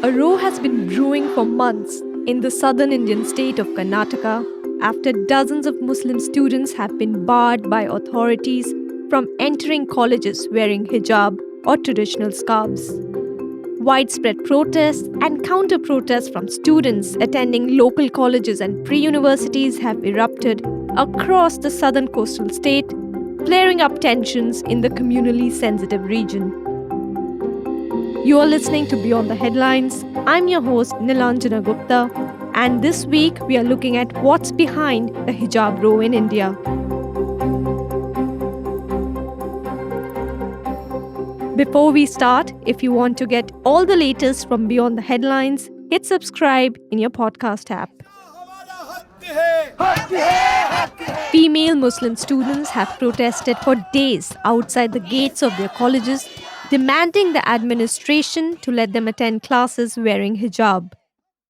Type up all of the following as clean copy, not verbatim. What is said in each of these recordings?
A row has been brewing for months in the southern Indian state of Karnataka after dozens of Muslim students have been barred by authorities from entering colleges wearing hijab or traditional scarves. Widespread protests and counter-protests from students attending local colleges and pre-universities have erupted across the southern coastal state, flaring up tensions in the communally sensitive region. You are listening to Beyond the Headlines. I'm your host, Nilanjana Gupta, and this week we are looking at what's behind the hijab row in India. Before we start, if you want to get all the latest from Beyond the Headlines, hit subscribe in your podcast app. Female Muslim students have protested for days outside the gates of their colleges, demanding the administration to let them attend classes wearing hijab.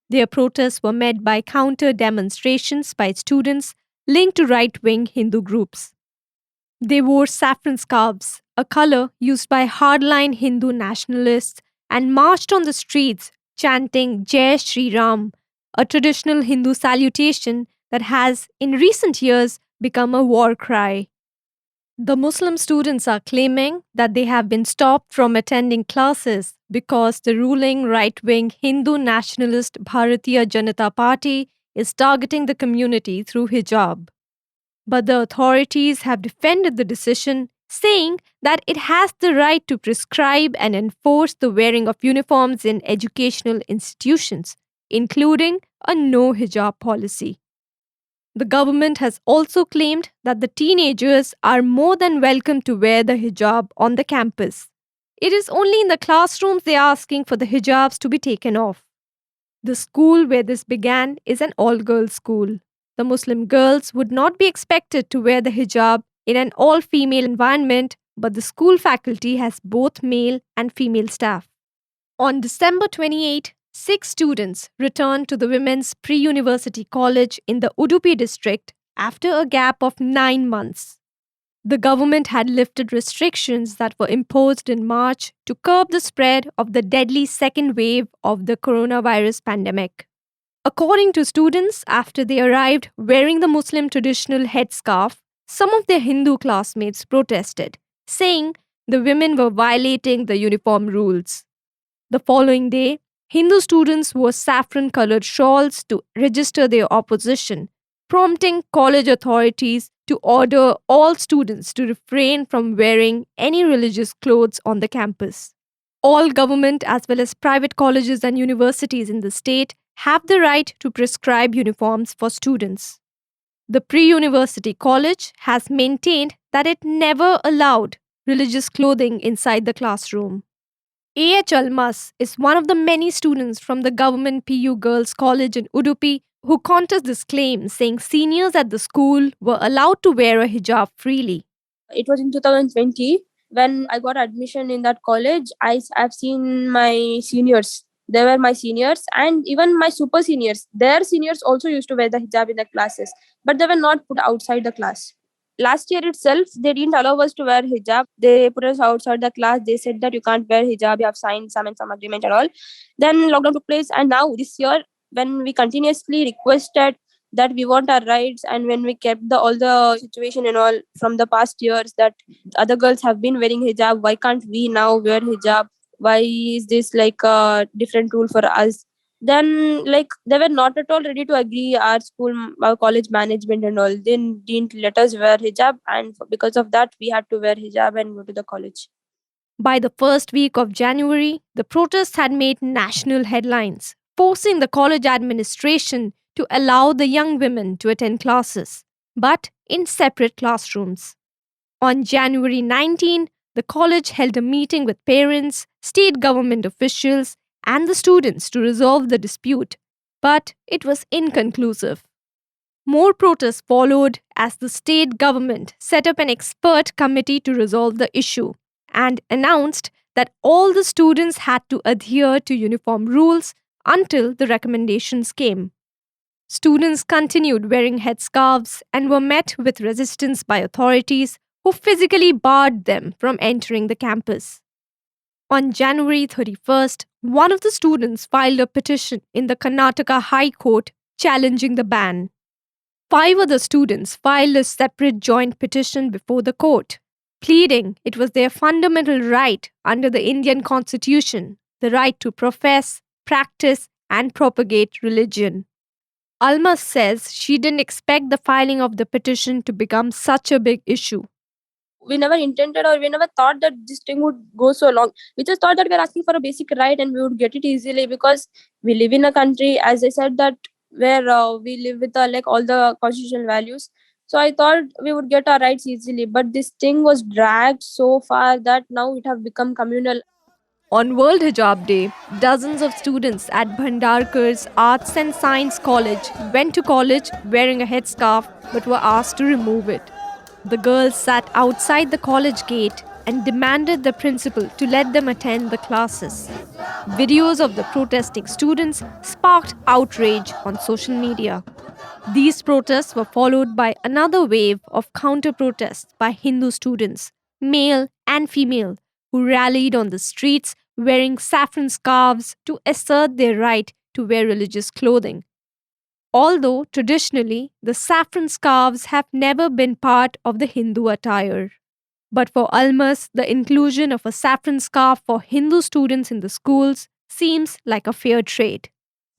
Their protests were met by counter-demonstrations by students linked to right-wing Hindu groups. They wore saffron scarves, a color used by hardline Hindu nationalists, and marched on the streets chanting Jai Shri Ram, a traditional Hindu salutation that has, in recent years, become a war cry. The Muslim students are claiming that they have been stopped from attending classes because the ruling right-wing Hindu nationalist Bharatiya Janata Party is targeting the community through hijab. But the authorities have defended the decision, saying that it has the right to prescribe and enforce the wearing of uniforms in educational institutions, including a no hijab policy. The government has also claimed that the teenagers are more than welcome to wear the hijab on the campus. It is only in the classrooms they are asking for the hijabs to be taken off. The school where this began is an all-girls school. The Muslim girls would not be expected to wear the hijab in an all-female environment, but the school faculty has both male and female staff. On December 28, 6 students returned to the Women's Pre-University College in the Udupi district after a gap of 9 months. The government had lifted restrictions that were imposed in March to curb the spread of the deadly second wave of the coronavirus pandemic. According to students, after they arrived wearing the Muslim traditional headscarf, some of their Hindu classmates protested, saying the women were violating the uniform rules. The following day, Hindu students wore saffron-colored shawls to register their opposition, prompting college authorities to order all students to refrain from wearing any religious clothes on the campus. All government as well as private colleges and universities in the state have the right to prescribe uniforms for students. The pre-university college has maintained that it never allowed religious clothing inside the classroom. A.H. Almas is one of the many students from the government PU Girls College in Udupi who contest this claim, saying seniors at the school were allowed to wear a hijab freely. It was in 2020 when I got admission in that college. I've seen my seniors. They were my seniors and even my super seniors. Their seniors also used to wear the hijab in the classes, but they were not put outside the class. Last year itself, they didn't allow us to wear hijab. They put us outside the class. They said that you can't wear hijab. You have signed some agreement and all. Then lockdown took place. And now this year, when we continuously requested that we want our rights, and when we kept all the situation and all from the past years that other girls have been wearing hijab, why can't we now wear hijab? Why is this like a different rule for us? Then they were not at all ready to agree. Our college management and all, they didn't let us wear hijab, and because of that we had to wear hijab and go to the college. By the first week of January, the protests had made national headlines, forcing the college administration to allow the young women to attend classes, but in separate classrooms. On January 19, the college held a meeting with parents, state government officials, and the students to resolve the dispute, but it was inconclusive. More protests followed as the state government set up an expert committee to resolve the issue and announced that all the students had to adhere to uniform rules until the recommendations came. Students continued wearing headscarves and were met with resistance by authorities who physically barred them from entering the campus. On January 31st, One of the students filed a petition in the Karnataka High Court challenging the ban. Five other students filed a separate joint petition before the court, pleading it was their fundamental right under the Indian Constitution, the right to profess, practice, and propagate religion. Alma says she didn't expect the filing of the petition to become such a big issue. We never intended or we never thought that this thing would go so long. We just thought that we're asking for a basic right and we would get it easily because we live in a country, as I said, that where we live with like all the constitutional values. So I thought we would get our rights easily, but this thing was dragged so far that now it have become communal. On World Hijab Day, dozens of students at Bhandarkar's Arts and Science College went to college wearing a headscarf but were asked to remove it. The girls sat outside the college gate and demanded the principal to let them attend the classes. Videos of the protesting students sparked outrage on social media. These protests were followed by another wave of counter protests by Hindu students, male and female, who rallied on the streets wearing saffron scarves to assert their right to wear religious clothing. Although traditionally the saffron scarves have never been part of the Hindu attire. But for Almas, the inclusion of a saffron scarf for Hindu students in the schools seems like a fair trade.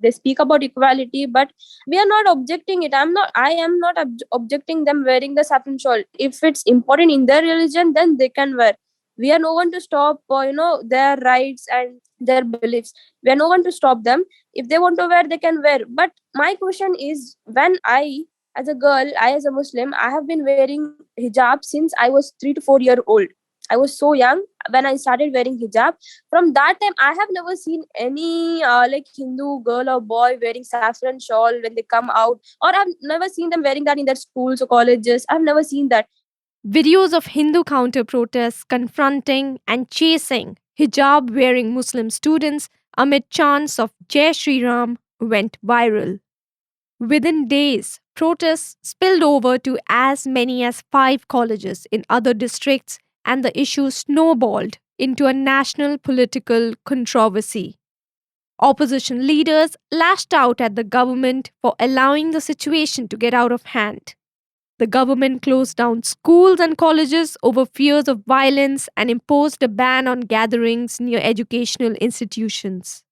They speak about equality, but we are not objecting it. I am not objecting them wearing the saffron shawl. If it's important in their religion, then they can wear. We are no one to stop their rights and their beliefs. We are no one to stop them. If they want to wear, they can wear. But my question is, when I as a girl, I as a Muslim, I have been wearing hijab since I was 3 to 4 year old. I was so young when I started wearing hijab. From that time, I have never seen any like Hindu girl or boy wearing saffron shawl when they come out, or I've never seen them wearing that in their schools or colleges. I've never seen that. Videos of Hindu counter protests confronting and chasing hijab wearing Muslim students amid chants of Jai Shri Ram went viral. Within days, protests spilled over to as many as five colleges in other districts, and the issue snowballed into a national political controversy. Opposition leaders lashed out at the government for allowing the situation to get out of hand. The government closed down schools and colleges over fears of violence and imposed a ban on gatherings near educational institutions.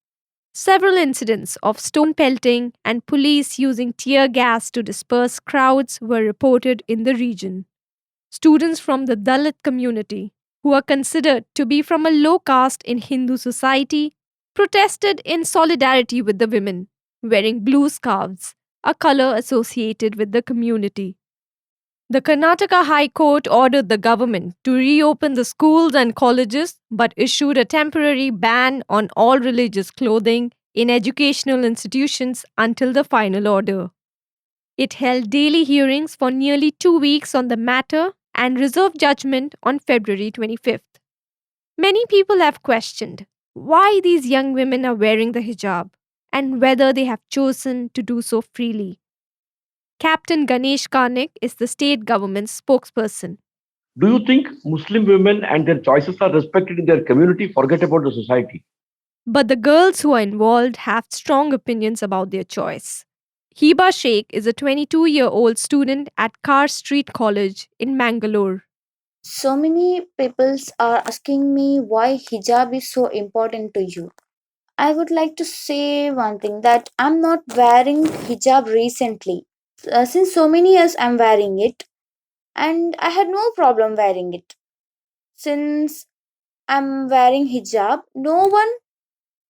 Several incidents of stone pelting and police using tear gas to disperse crowds were reported in the region. Students from the Dalit community, who are considered to be from a low caste in Hindu society, protested in solidarity with the women, wearing blue scarves, a color associated with the community. The Karnataka High Court ordered the government to reopen the schools and colleges but issued a temporary ban on all religious clothing in educational institutions until the final order. It held daily hearings for nearly 2 weeks on the matter and reserved judgment on February 25th. Many people have questioned why these young women are wearing the hijab and whether they have chosen to do so freely. Captain Ganesh Karnik is the state government's spokesperson. Do you think Muslim women and their choices are respected in their community? Forget about the society. But the girls who are involved have strong opinions about their choice. Hiba Sheikh is a 22-year-old student at Carr Street College in Mangalore. So many people are asking me why hijab is so important to you. I would like to say one thing that I'm not wearing hijab recently. Since so many years I'm wearing it and I had no problem wearing it. Since I'm wearing hijab, no one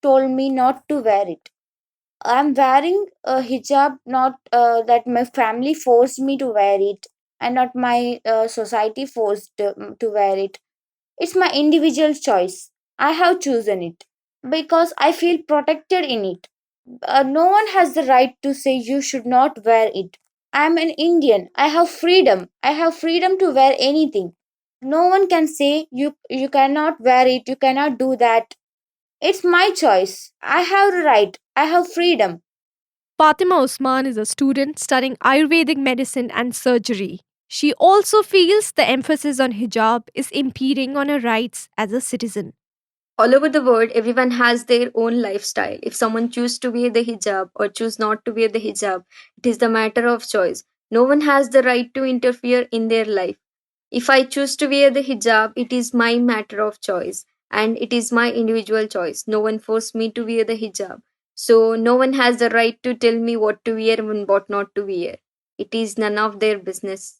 told me not to wear it. I'm wearing a hijab not that my family forced me to wear it and not my society forced to wear it. It's my individual choice. I have chosen it because I feel protected in it. No one has the right to say you should not wear it. I'm an Indian. I have freedom. I have freedom to wear anything. No one can say you cannot wear it, you cannot do that. It's my choice. I have the right. I have freedom. Fatima Usman is a student studying Ayurvedic medicine and surgery. She also feels the emphasis on hijab is impeding on her rights as a citizen. All over the world, everyone has their own lifestyle. If someone chooses to wear the hijab or choose not to wear the hijab, it is the matter of choice. No one has the right to interfere in their life. If I choose to wear the hijab, it is my matter of choice and it is my individual choice. No one forced me to wear the hijab. So no one has the right to tell me what to wear and what not to wear. It is none of their business.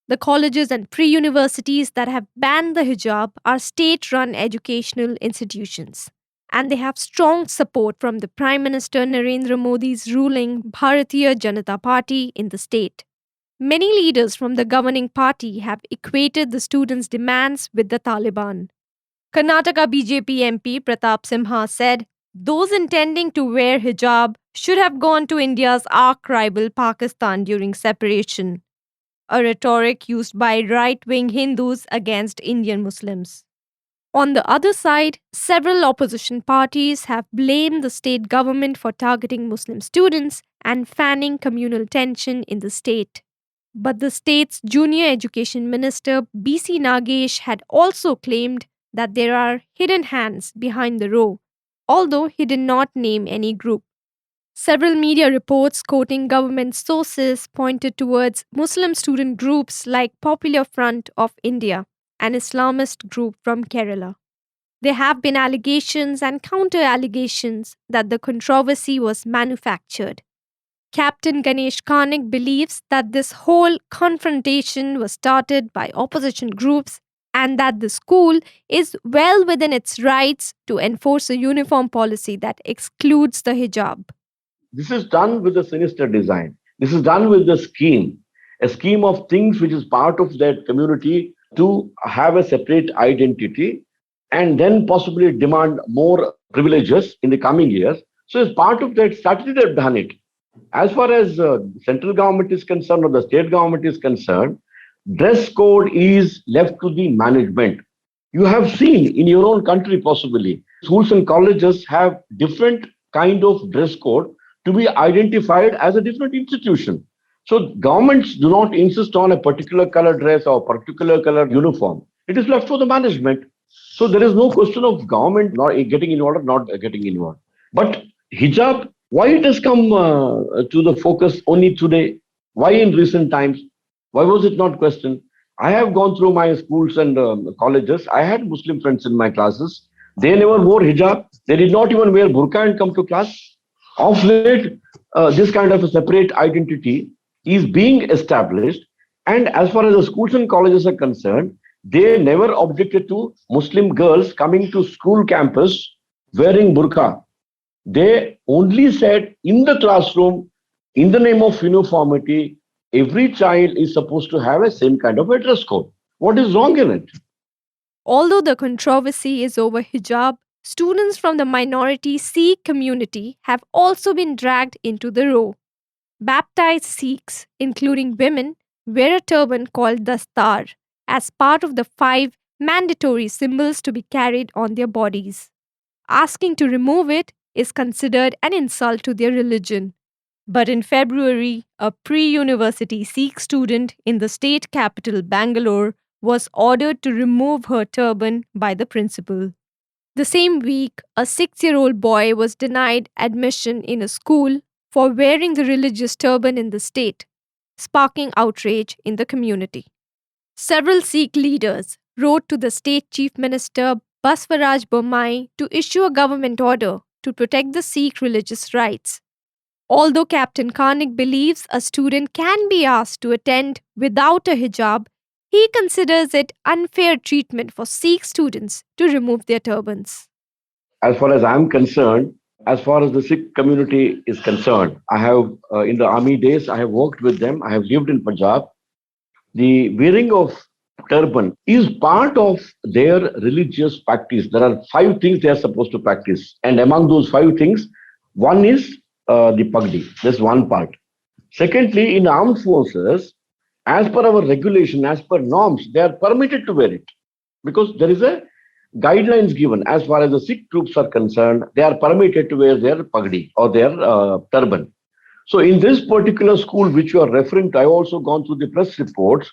The colleges and pre universities that have banned the hijab are state run educational institutions. And they have strong support from the Prime Minister Narendra Modi's ruling Bharatiya Janata Party in the state. Many leaders from the governing party have equated the students' demands with the Taliban. Karnataka BJP MP Pratap Simha said, "Those intending to wear hijab should have gone to India's arch rival Pakistan during separation," a rhetoric used by right wing Hindus against Indian Muslims. On the other side, several opposition parties have blamed the state government for targeting Muslim students and fanning communal tension in the state. But the state's junior education minister BC Nagesh had also claimed that there are hidden hands behind the row, although he did not name any group. Several media reports quoting government sources pointed towards Muslim student groups like Popular Front of India, an Islamist group from Kerala. There have been allegations and counter allegations that the controversy was manufactured. Captain Ganesh Karnik believes that this whole confrontation was started by opposition groups and that the school is well within its rights to enforce a uniform policy that excludes the hijab. This is done with a sinister design. This is done with a scheme of things which is part of that community to have a separate identity and then possibly demand more privileges in the coming years. So, as part of that strategy, they've done it. As far as central government is concerned or the state government is concerned, dress code is left to the management. You have seen in your own country possibly, schools and colleges have different kind of dress code to be identified as a different institution. So governments do not insist on a particular color dress or particular color uniform. It is left for the management. So there is no question of government not getting involved or not getting involved. But hijab, why it has come to the focus only today? Why in recent times? Why was it not questioned? I have gone through my schools and colleges. I had Muslim friends in my classes. They never wore hijab. They did not even wear burqa and come to class. Of late, this kind of a separate identity is being established. And as far as the schools and colleges are concerned, they never objected to Muslim girls coming to school campus wearing burqa. They only said in the classroom, in the name of uniformity, every child is supposed to have a same kind of a dress code. What is wrong in it? Although the controversy is over hijab, students from the minority Sikh community have also been dragged into the row. Baptized Sikhs, including women, wear a turban called dastar as part of the 5 mandatory symbols to be carried on their bodies. Asking to remove it is considered an insult to their religion. But in February, a pre university Sikh student in the state capital Bangalore was ordered to remove her turban by the principal. The same week, a 6-year-old boy was denied admission in a school for wearing the religious turban in the state, sparking outrage in the community. Several Sikh leaders wrote to the state chief minister Baswaraj Bommai to issue a government order to protect the Sikh religious rights. Although Captain Karnik believes a student can be asked to attend without a hijab, he considers it unfair treatment for Sikh students to remove their turbans. As far as I'm concerned, as far as the Sikh community is concerned, I have, in the army days, I have worked with them. I have lived in Punjab. The wearing of turban is part of their religious practice. There are 5 things they are supposed to practice. And among those 5 things, one is the pagdi. That's one part. Secondly, in armed forces, as per our regulation, as per norms, they are permitted to wear it because there is a guidelines given. As far as the Sikh troops are concerned, they are permitted to wear their pagdi or their turban. So in this particular school which you are referring to, I have also gone through the press reports.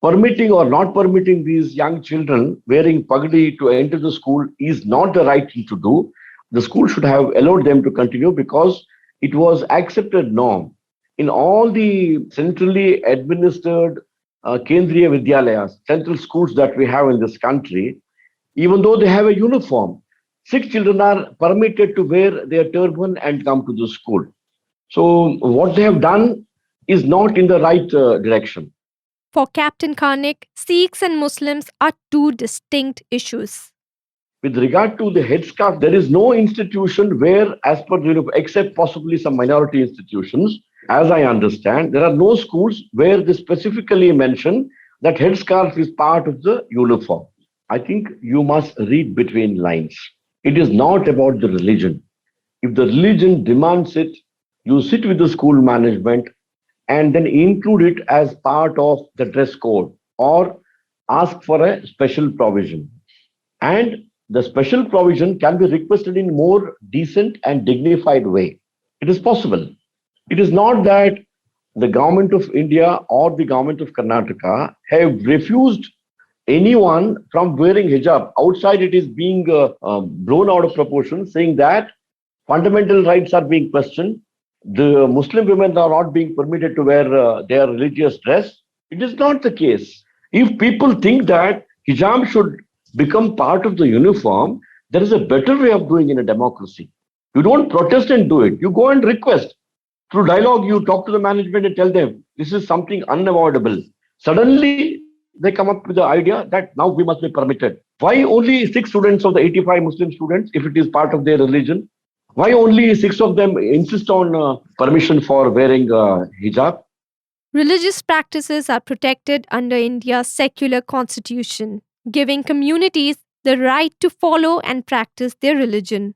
Permitting or not permitting these young children wearing pagdi to enter the school is not the right thing to do. The school should have allowed them to continue because it was accepted norm. In all the centrally administered Kendriya Vidyalayas, central schools that we have in this country, even though they have a uniform, Sikh children are permitted to wear their turban and come to the school. So what they have done is not in the right direction. For Captain Karnik, Sikhs and Muslims are two distinct issues. With regard to the headscarf, there is no institution where, as per the except possibly some minority institutions, as I understand, there are no schools where they specifically mention that headscarf is part of the uniform. I think you must read between lines. It is not about the religion. If the religion demands it, you sit with the school management and then include it as part of the dress code or ask for a special provision. And the special provision can be requested in more decent and dignified way. It is possible. It is not that the government of India or the government of Karnataka have refused anyone from wearing hijab. Outside, it is being blown out of proportion, saying that fundamental rights are being questioned. The Muslim women are not being permitted to wear their religious dress. It is not the case. If people think that hijab should become part of the uniform, there is a better way of doing in a democracy. You don't protest and do it. You go and request. Through dialogue, you talk to the management and tell them this is something unavoidable. Suddenly, they come up with the idea that now we must be permitted. Why only 6 students of the 85 Muslim students if it is part of their religion? Why only 6 of them insist on permission for wearing hijab? Religious practices are protected under India's secular constitution, giving communities the right to follow and practice their religion.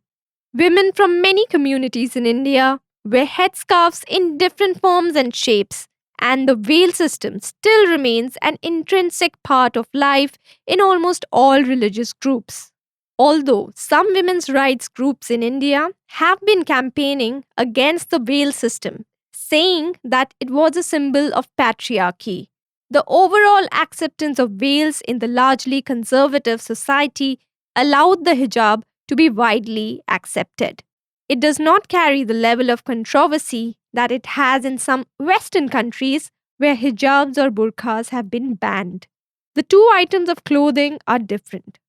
Women from many communities in India wear headscarves in different forms and shapes, and the veil system still remains an intrinsic part of life in almost all religious groups. Although some women's rights groups in India have been campaigning against the veil system, saying that it was a symbol of patriarchy, the overall acceptance of veils in the largely conservative society allowed the hijab to be widely accepted. It does not carry the level of controversy that it has in some Western countries where hijabs or burqas have been banned. The two items of clothing are different.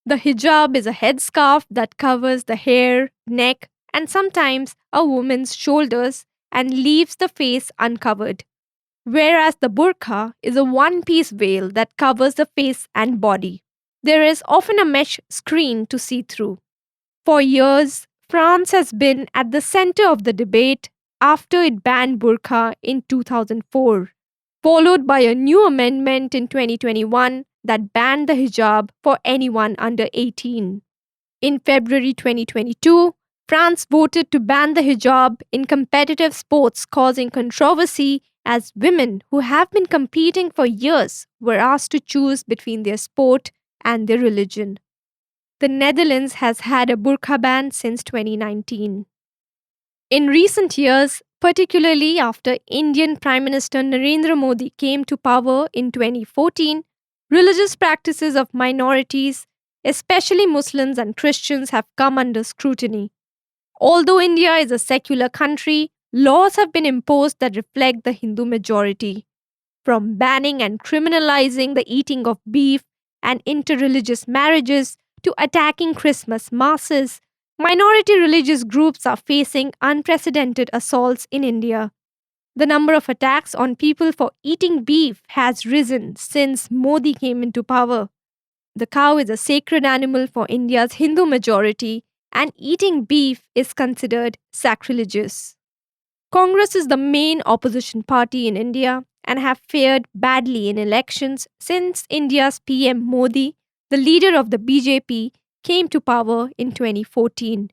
The hijab is a headscarf that covers the hair, neck, and sometimes a woman's shoulders and leaves the face uncovered, whereas the burqa is a one-piece veil that covers the face and body. There is often a mesh screen to see through. For years, France has been at the center of the debate after it banned burqa in 2004, followed by a new amendment in 2021 that banned the hijab for anyone under 18. In February 2022, France voted to ban the hijab in competitive sports, causing controversy as women who have been competing for years were asked to choose between their sport and their religion. The Netherlands has had a burqa ban since 2019. In recent years, particularly after Indian Prime Minister Narendra Modi came to power in 2014, religious practices of minorities, especially Muslims and Christians, have come under scrutiny. Although India is a secular country, laws have been imposed that reflect the Hindu majority. From banning and criminalizing the eating of beef and interreligious marriages to attacking Christmas masses, minority religious groups are facing unprecedented assaults in India. The number of attacks on people for eating beef has risen since Modi came into power. The cow is a sacred animal for India's Hindu majority, and eating beef is considered sacrilegious. Congress is the main opposition party in India and have fared badly in elections since India's PM Modi, the leader of the BJP, came to power in 2014.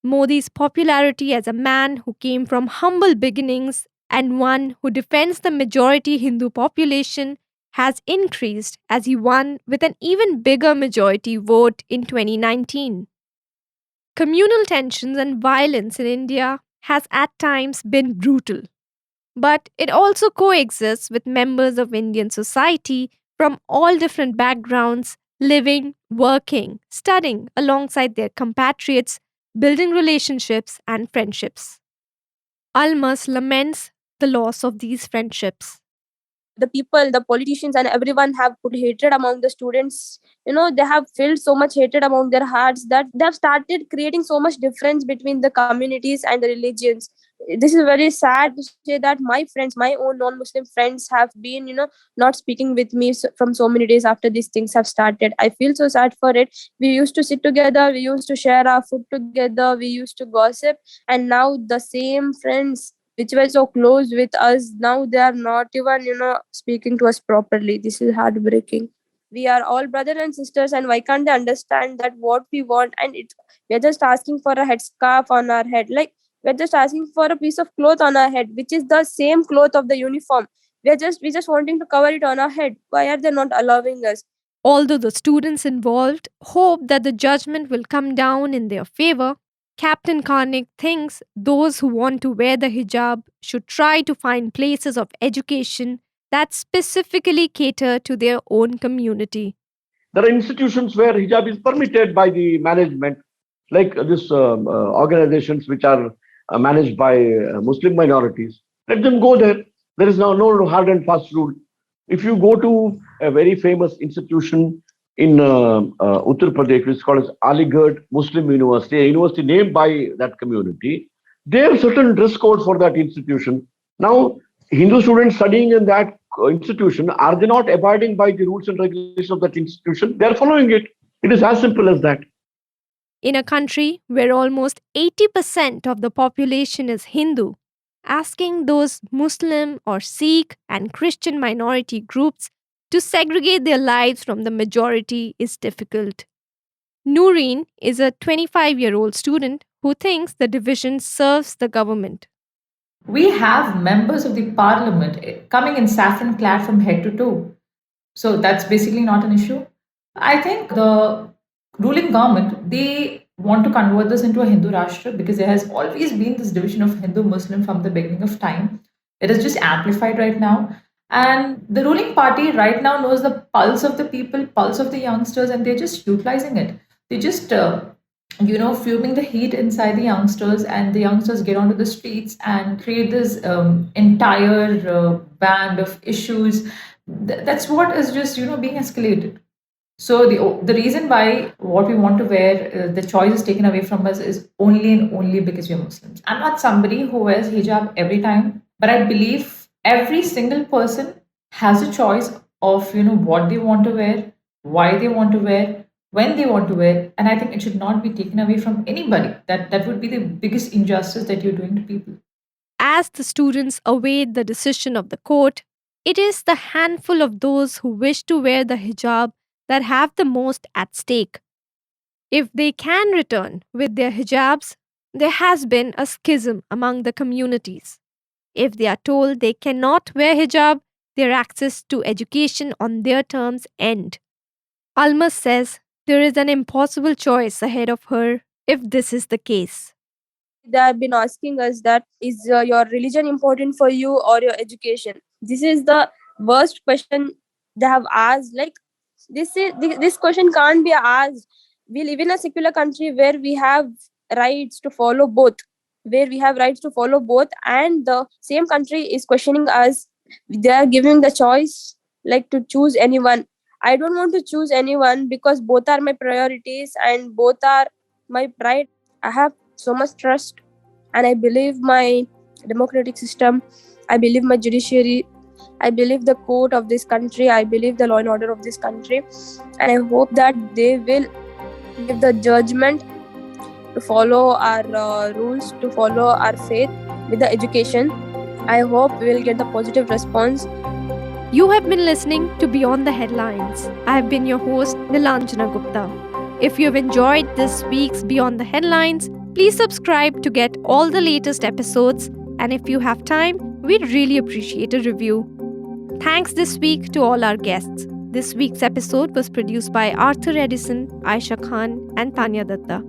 Modi's popularity as a man who came from humble beginnings and one who defends the majority Hindu population has increased as he won with an even bigger majority vote in 2019. Communal tensions and violence in India has at times been brutal, but it also coexists with members of Indian society from all different backgrounds, living, working, studying alongside their compatriots, building relationships and friendships. Almas laments the loss of these friendships. The people, the politicians, and everyone have put hatred among the students. They have filled so much hatred among their hearts that they have started creating so much difference between the communities and the religions. This is very sad to say that my friends, my own non-Muslim friends, have been, not speaking with me from so many days after these things have started. I feel so sad for it. We used to sit together, we used to share our food together, we used to gossip, and now the same friends which were so close with us, now they are not even speaking to us properly. This is heartbreaking. We are all brothers and sisters, and why can't they understand that what we want? And we're just asking for a headscarf on our head, like we're just asking for a piece of cloth on our head, which is the same cloth of the uniform. We just wanting to cover it on our head. Why are they not allowing us? Although the students involved hope that the judgment will come down in their favor, Captain Karnik thinks those who want to wear the hijab should try to find places of education that specifically cater to their own community. There are institutions where hijab is permitted by the management, like this organizations which are managed by Muslim minorities. Let them go there. There is now no hard and fast rule. If you go to a very famous institution in Uttar Pradesh, which is called as Aligarh Muslim University, a university named by that community, there are certain dress codes for that institution. Now, Hindu students studying in that institution, are they not abiding by the rules and regulations of that institution? They are following it. It is as simple as that. In a country where almost 80% of the population is Hindu, asking those Muslim or Sikh and Christian minority groups to segregate their lives from the majority is difficult. Noreen is a 25-year-old student who thinks the division serves the government. We have members of the parliament coming in saffron clad from head to toe. So that's basically not an issue. I think the ruling government, they want to convert this into a Hindu Rashtra because there has always been this division of Hindu Muslim from the beginning of time. It is just amplified right now. And the ruling party right now knows the pulse of the people, pulse of the youngsters, and they're just utilizing it. They just fuming the heat inside the youngsters, and the youngsters get onto the streets and create this entire band of issues. That's what is just being escalated. So the reason why what we want to wear, the choice is taken away from us is only and only because we're Muslims. I'm not somebody who wears hijab every time, but I believe every single person has a choice of what they want to wear, why they want to wear, when they want to wear, and I think it should not be taken away from anybody. That would be the biggest injustice that you're doing to people. As the students await the decision of the court, it is the handful of those who wish to wear the hijab that have the most at stake. If they can return with their hijabs, there has been a schism among the communities. If they are told they cannot wear hijab, their access to education on their terms end. Almas says there is an impossible choice ahead of her if this is the case. They have been asking us that, is your religion important for you or your education? This is the worst question they have asked. Like, this question can't be asked. We live in a secular country where we have rights to follow both, and the same country is questioning us. They are giving the choice, like, to choose anyone. I don't want to choose anyone because both are my priorities and both are my pride. I have so much trust, and I believe my democratic system. I believe my judiciary. I believe the court of this country. I believe the law and order of this country, and I hope that they will give the judgment to follow our rules, to follow our faith with the education. I hope we will get the positive response. You have been listening to Beyond the Headlines. I have been your host, Nilanjana Gupta. If you have enjoyed this week's Beyond the Headlines, please subscribe to get all the latest episodes. And if you have time, we'd really appreciate a review. Thanks this week to all our guests. This week's episode was produced by Arthur Edison, Aisha Khan, and Tanya Datta.